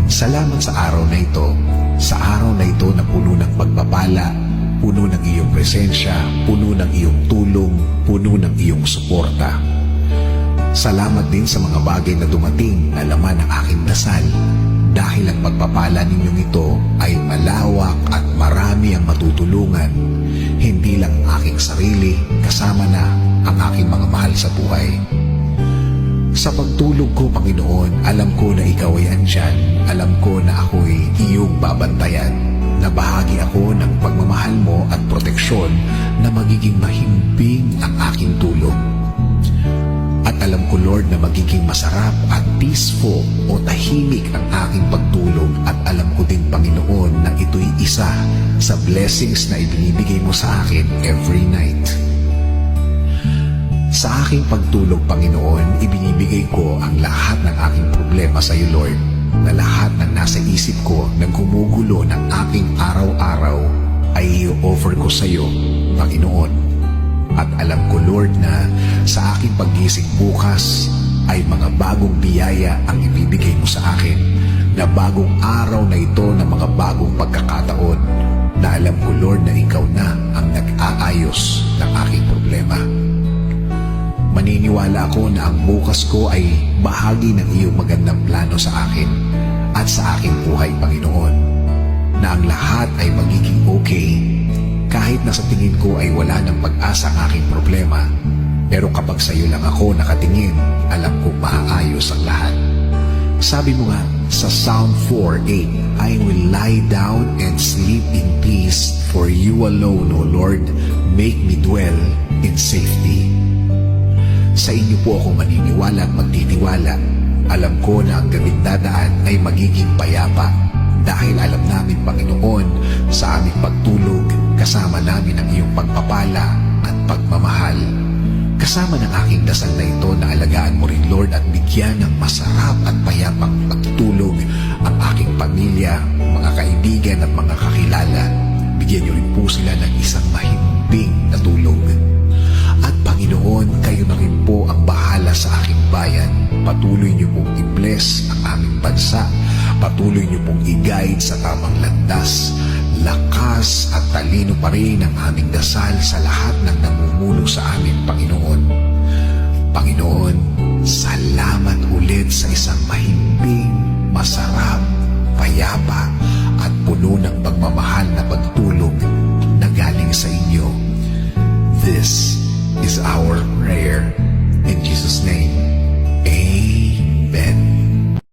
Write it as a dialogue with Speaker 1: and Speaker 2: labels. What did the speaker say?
Speaker 1: Salamat sa araw na ito, sa araw na ito na puno ng pagpapala, puno ng iyong presensya, puno ng iyong tulong, puno ng iyong suporta. Salamat din sa mga bagay na dumating na laman ng aking dasal, dahil ang pagpapala ninyong ito ay malawak at marami ang matutulungan, hindi lang ang aking sarili, kasama na ang aking mga mahal sa buhay. Sa pagtulog ko, Panginoon, alam ko na Ikaw ay andyan. Alam ko na ako'y iyong babantayan, na bahagi ako ng pagmamahal mo at proteksyon na magiging mahimbing ang aking tulog. At alam ko, Lord, na magiging masarap at peaceful o tahimik ang aking pagtulog. At alam ko din, Panginoon, na ito'y isa sa blessings na ibinibigay mo sa akin every night. Sa aking pagtulog, Panginoon, ibinibigay ko ang lahat ng aking problema sa iyo, Lord, na lahat ng nasa isip ko nang gumugulo ng aking araw-araw ay i-offer ko sa iyo, Panginoon. At alam ko, Lord, na sa aking paggising bukas ay mga bagong biyaya ang ibibigay mo sa akin, na bagong araw na ito na mga bagong pagkakataon, na alam ko, Lord, na Ikaw na ang nag-aayos ng aking problema. Maniniwala ako na ang bukas ko ay bahagi ng iyong magandang plano sa akin at sa aking buhay, Panginoon, na ang lahat ay magiging okay kahit na sa tingin ko ay wala ng pag-asa ang aking problema, pero kapag sa iyo lang ako nakatingin, alam kong maaayos ang lahat. Sabi mo nga sa Psalm 4:8, I will lie down and sleep in peace, for you alone, O Lord, make me dwell in safety. Sa inyo po ako maniniwala at magtitiwala. Alam ko na ang gabing dadaan ay magiging payapa, dahil alam namin, Panginoon, sa aming pagtulog, kasama namin ang iyong pagpapala at pagmamahal. Kasama ng aking dasal na ito na alagaan mo rin, Lord, at bigyan ng masarap at payapang pagtulog ang aking pamilya, mga kaibigan at mga kakilala. Bigyan niyo rin po sila ng isang mahimbing na tulog. At Panginoon, kayo na rin po ang bahala sa aking bayan. Patuloy niyo pong i-bless ang aming bansa. Patuloy niyo pong i-guide sa tamang landas. Lakas at talino pa rin ang aming dasal sa lahat ng namumuno sa amin, Panginoon. Panginoon, salamat ulit sa isang mahimbing, masarap, payapa at puno ng pagmamahal na pagtulog na galing sa inyo. This is our prayer. In Jesus' name, Amen.